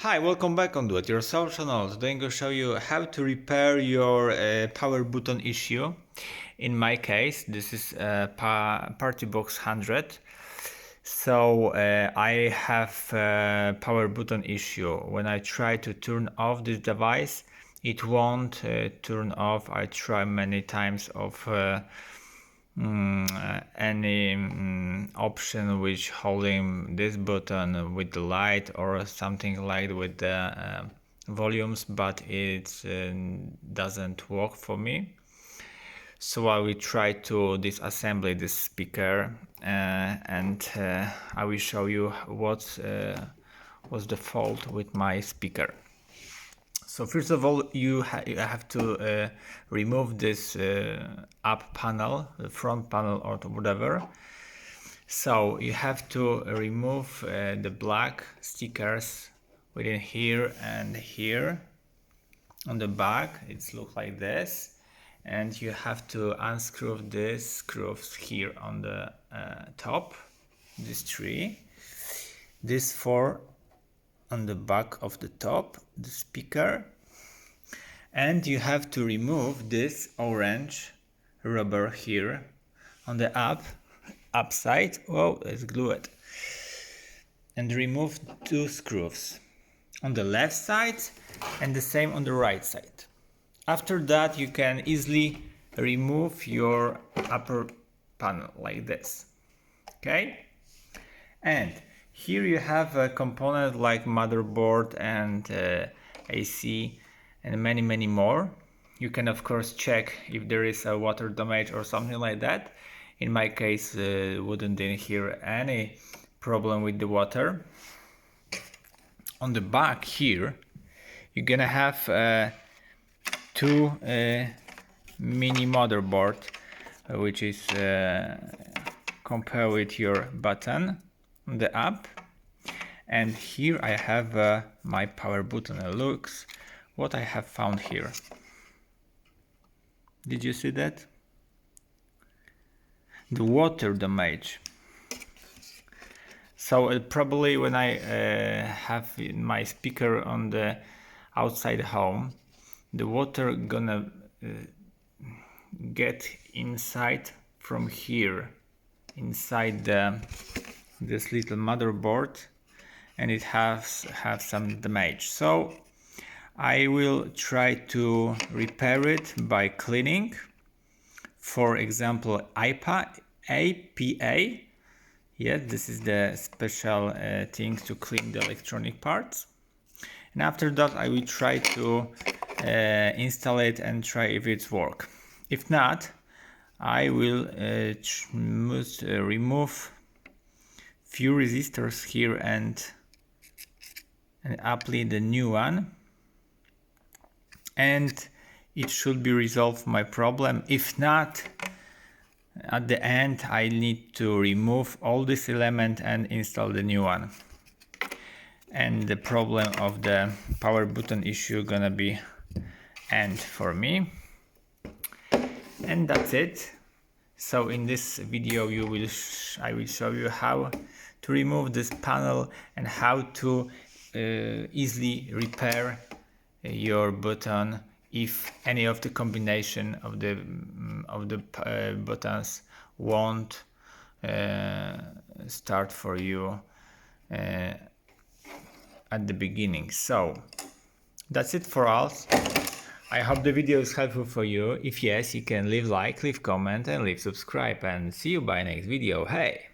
Hi, welcome back on Do It Yourself channel. Today I'm going to show you how to repair your power button issue. In my case, this is Partybox 100. So I have a power button issue. When I try to turn off this device, it won't turn off. I try many times of any option which holding this button with the light or something like with the volumes, but it doesn't work for me. So I will try to disassemble this speaker and I will show you what was the fault with my speaker. So first of all, you have to remove this up panel, the front panel or whatever. So you have to remove the black stickers within here and here. On the back, it looks like this. And you have to unscrew these screws here on the top, these three. These four on the back of the top, the speaker, and you have to remove this orange rubber here on the upside. Oh, let's glue it, and remove two screws on the left side and the same on the right side. After that, you can easily remove your upper panel like this. Okay, and here you have a component like motherboard and AC and many more. You can of course check if there is a water damage or something like that. In my case, wouldn't hear any problem with the water. On the back here, you're gonna have two mini motherboard, which is compared with your button on the up, and here I have my power button. Looks what I have found here. Did you see that? The water damage. So probably when I have my speaker on the outside home, the water gonna get inside from here, inside this little motherboard, and it have some damage. So I will try to repair it by cleaning. For example, APA. Yes, this is the special thing to clean the electronic parts. And after that, I will try to install it and try if it's work. If not, I will remove few resistors here and apply the new one, and it should be resolved my problem. If not, at the end I need to remove all this element and install the new one, and the problem of the power button issue gonna be end for me. And that's it. So in this video I will show you how to remove this panel and how to easily repair your button if any of the combination of the buttons won't start for you at the beginning. So that's it for us. I hope the video is helpful for you. If yes, you can leave like, leave comment and leave subscribe, and see you by next video. Hey!